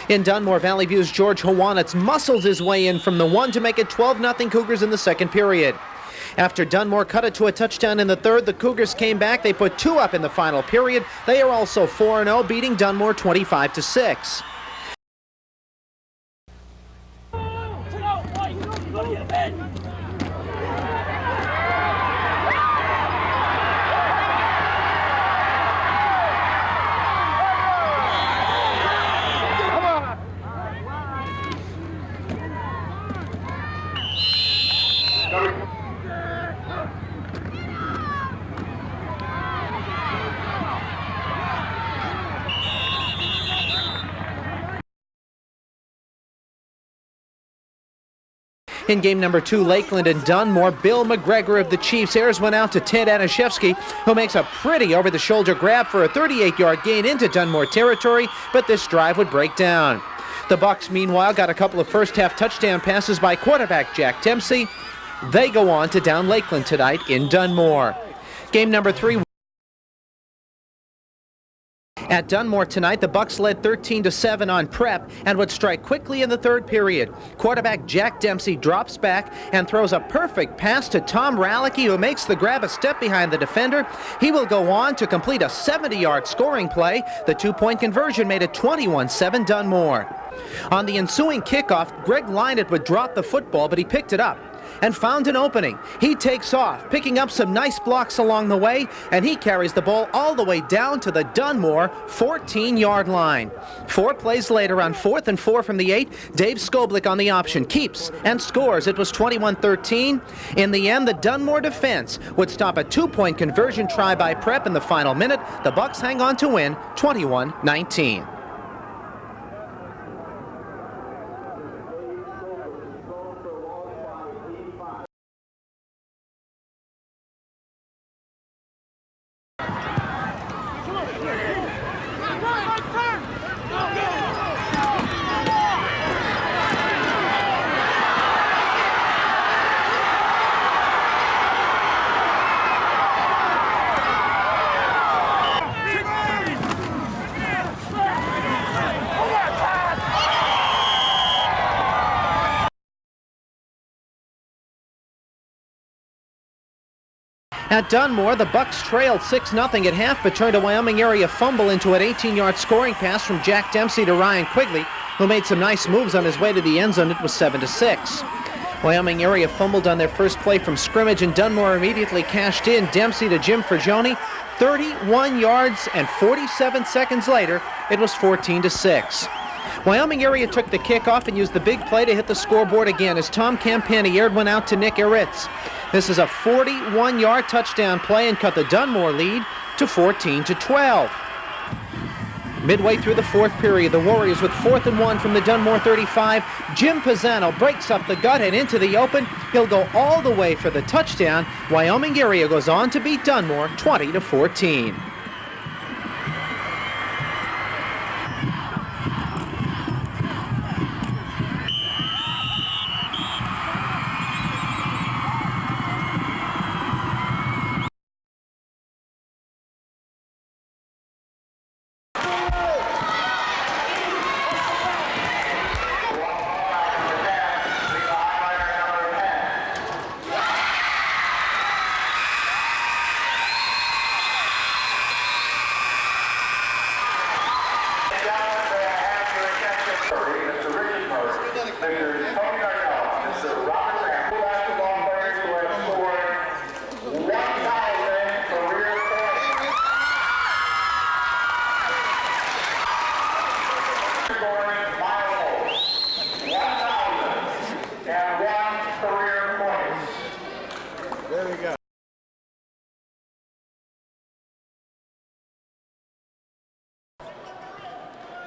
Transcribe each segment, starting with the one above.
In Dunmore, Valley View's George Hawanitz muscles his way in from the 1 to make it 12-0 Cougars in the second period. After Dunmore cut it to a touchdown in the third, the Cougars came back. They put 2 up in the final period. They are also 4-0, beating Dunmore 25-6. In game number 2, Lakeland and Dunmore, Bill McGregor of the Chiefs airs one out to Ted Anashevsky, who makes a pretty over-the-shoulder grab for a 38-yard gain into Dunmore territory, but this drive would break down. The Bucks, meanwhile, got a couple of first-half touchdown passes by quarterback Jack Dempsey. They go on to down Lakeland tonight in Dunmore. Game number 3. At Dunmore tonight, the Bucks led 13-7 on prep and would strike quickly in the third period. Quarterback Jack Dempsey drops back and throws a perfect pass to Tom Ralicky, who makes the grab a step behind the defender. He will go on to complete a 70-yard scoring play. The 2-point conversion made it 21-7 Dunmore. On the ensuing kickoff, Greg Lynett would drop the football, but he picked it up and found an opening. He takes off, picking up some nice blocks along the way, and he carries the ball all the way down to the Dunmore 14-yard line. 4 plays later, on 4th and 4 from the 8, Dave Skoblik on the option keeps and scores. It was 21-13. In the end, the Dunmore defense would stop a 2-point conversion try by Prep in the final minute. The Bucks hang on to win 21-19. At Dunmore, the Bucks trailed 6-0 at half, but turned a Wyoming area fumble into an 18-yard scoring pass from Jack Dempsey to Ryan Quigley, who made some nice moves on his way to the end zone. It was 7-6. Wyoming area fumbled on their first play from scrimmage, and Dunmore immediately cashed in. Dempsey to Jim Fragioni, 31 yards, and 47 seconds later, it was 14-6. Wyoming area took the kickoff and used the big play to hit the scoreboard again as Tom Campani aired one out to Nick Eritz. This is a 41-yard touchdown play and cut the Dunmore lead to 14-12. Midway through the fourth period, the Warriors with 4th and 1 from the Dunmore 35. Jim Pisano breaks up the gut and into the open. He'll go all the way for the touchdown. Wyoming area goes on to beat Dunmore 20-14.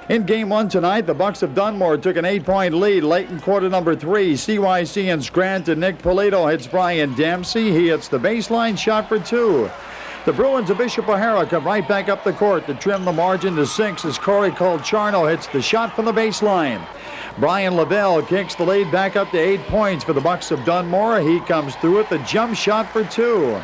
In game one tonight, the Bucks of Dunmore took an 8-point lead late in quarter number 3. CYC and Scranton. Nick Polito hits Brian Dempsey. He hits the baseline shot for 2. The Bruins of Bishop O'Hara come right back up the court to trim the margin to 6 as Corey Colcharno hits the shot from the baseline. Brian Lavelle kicks the lead back up to 8 points for the Bucks of Dunmore. He comes through with the jump shot for 2.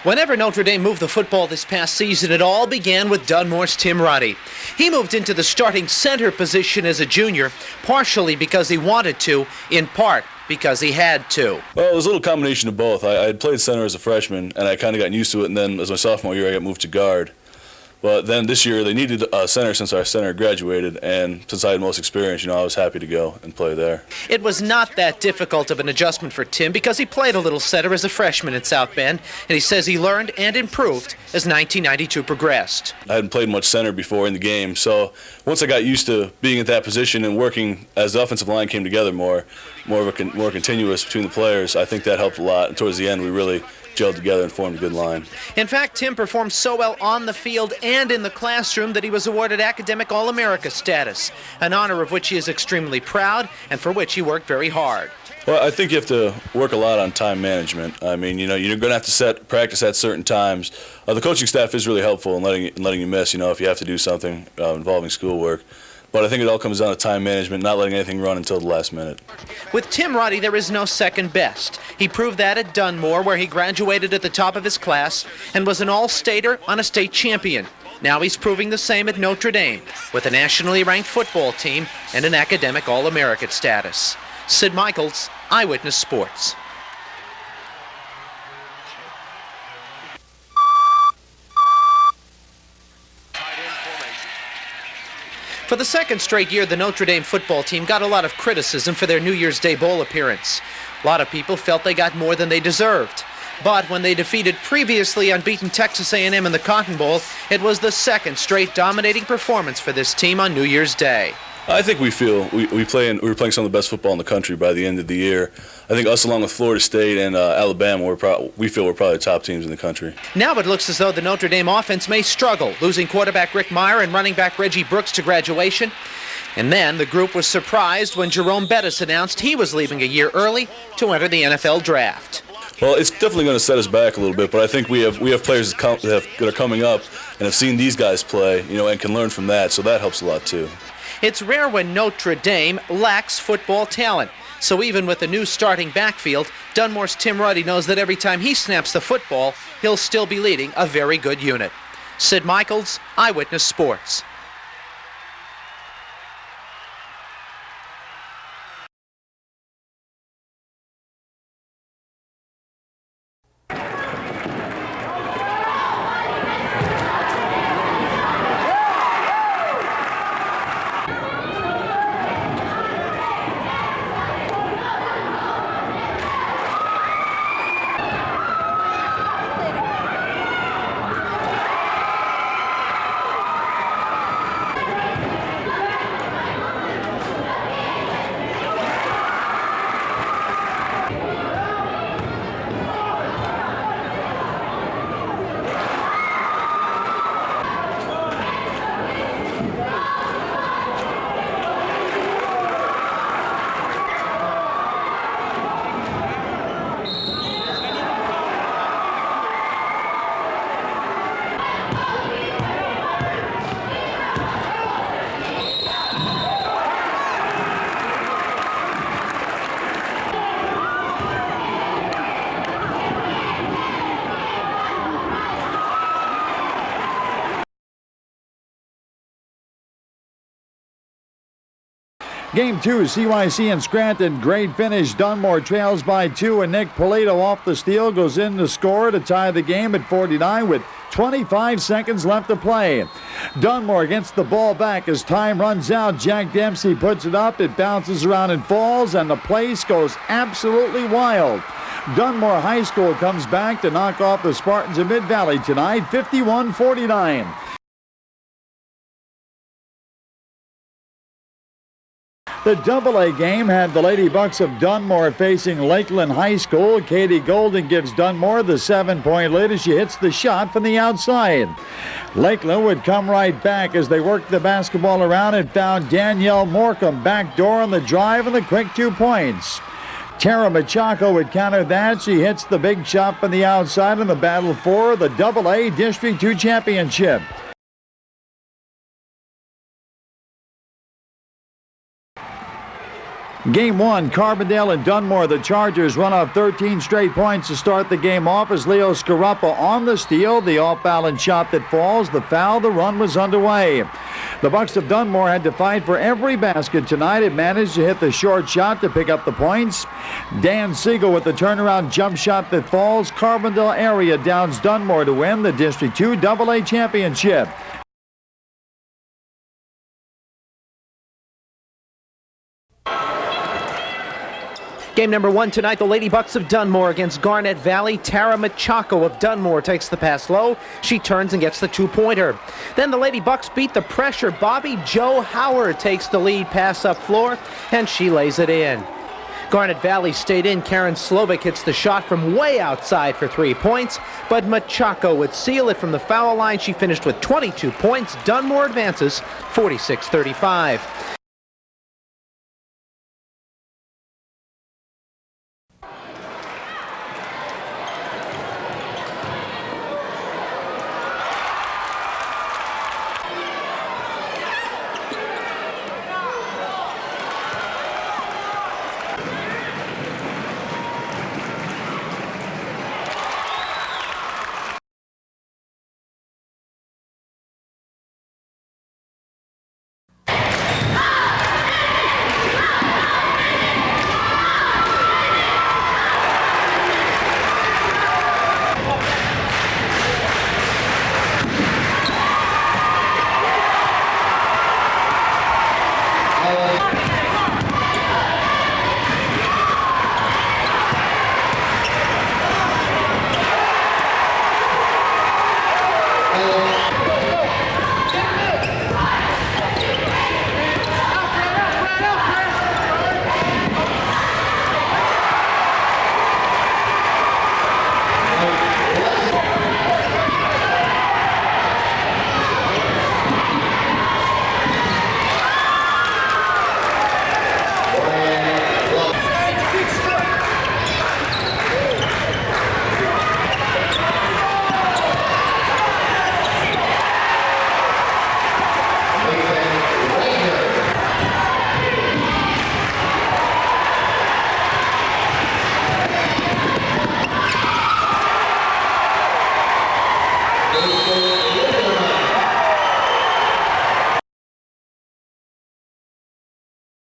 Whenever Notre Dame moved the football this past season, it all began with Dunmore's Tim Ruddy. He moved into the starting center position as a junior, partially because he wanted to, in part because he had to. Well, it was a little combination of both. I had played center as a freshman, and I kind of got used to it, and then as my sophomore year, I got moved to guard. But then this year, they needed a center since our center graduated, and since I had most experience, I was happy to go and play there. It was not that difficult of an adjustment for Tim because he played a little center as a freshman at South Bend, and he says he learned and improved as 1992 progressed. I hadn't played much center before in the game, so once I got used to being at that position and working as the offensive line came together more continuous between the players, I think that helped a lot. And towards the end, we really gelled together and formed a good line. In fact, Tim performed so well on the field and in the classroom that he was awarded Academic All-America status, an honor of which he is extremely proud and for which he worked very hard. Well, I think you have to work a lot on time management. I mean, you're going to have to set practice at certain times. The coaching staff is really helpful in letting you miss, if you have to do something involving schoolwork. But I think it all comes down to time management, not letting anything run until the last minute. With Tim Ruddy, there is no second best. He proved that at Dunmore, where he graduated at the top of his class and was an all-stater on a state champion. Now he's proving the same at Notre Dame, with a nationally ranked football team and an academic All-American status. Sid Michaels, Eyewitness Sports. For the second straight year, the Notre Dame football team got a lot of criticism for their New Year's Day Bowl appearance. A lot of people felt they got more than they deserved. But when they defeated previously unbeaten Texas A&M in the Cotton Bowl, it was the second straight dominating performance for this team on New Year's Day. I think we feel we were playing some of the best football in the country by the end of the year. I think us, along with Florida State and Alabama, we feel we're probably the top teams in the country. Now it looks as though the Notre Dame offense may struggle, losing quarterback Rick Meyer and running back Reggie Brooks to graduation. And then the group was surprised when Jerome Bettis announced he was leaving a year early to enter the NFL draft. Well, it's definitely going to set us back a little bit, but I think we have players that are coming up and have seen these guys play, and can learn from that, so that helps a lot too. It's rare when Notre Dame lacks football talent. So even with the new starting backfield, Dunmore's Tim Ruddy knows that every time he snaps the football, he'll still be leading a very good unit. Sid Michaels, Eyewitness Sports. Game 2, CYC and Scranton. Great finish. Dunmore trails by 2, and Nick Polito off the steal goes in to score to tie the game at 49 with 25 seconds left to play. Dunmore gets the ball back as time runs out. Jack Dempsey puts it up. It bounces around and falls, and the place goes absolutely wild. Dunmore High School comes back to knock off the Spartans of Mid-Valley tonight, 51-49. The AA game had the Lady Bucks of Dunmore facing Lakeland High School. Katie Golden gives Dunmore the 7-point lead as she hits the shot from the outside. Lakeland would come right back as they worked the basketball around and found Danielle Morcom backdoor on the drive and the quick 2 points. Tara Macciocco would counter that. She hits the big shot from the outside in the battle for the AA District 2 championship. Game 1, Carbondale and Dunmore. The Chargers run off 13 straight points to start the game off as Leo Scaruppa on the steal. The off-balance shot that falls, the foul, the run was underway. The Bucks of Dunmore had to fight for every basket tonight. It managed to hit the short shot to pick up the points. Dan Siegel with the turnaround jump shot that falls. Carbondale area downs Dunmore to win the District 2 AA championship. Game number 1 tonight, the Lady Bucks of Dunmore against Garnet Valley. Tara Macciocco of Dunmore takes the pass low. She turns and gets the 2-pointer. Then the Lady Bucks beat the pressure. Bobby Jo Howard takes the lead pass up floor, and she lays it in. Garnet Valley stayed in. Karen Slovic hits the shot from way outside for 3 points, but Macciocco would seal it from the foul line. She finished with 22 points. Dunmore advances 46-35.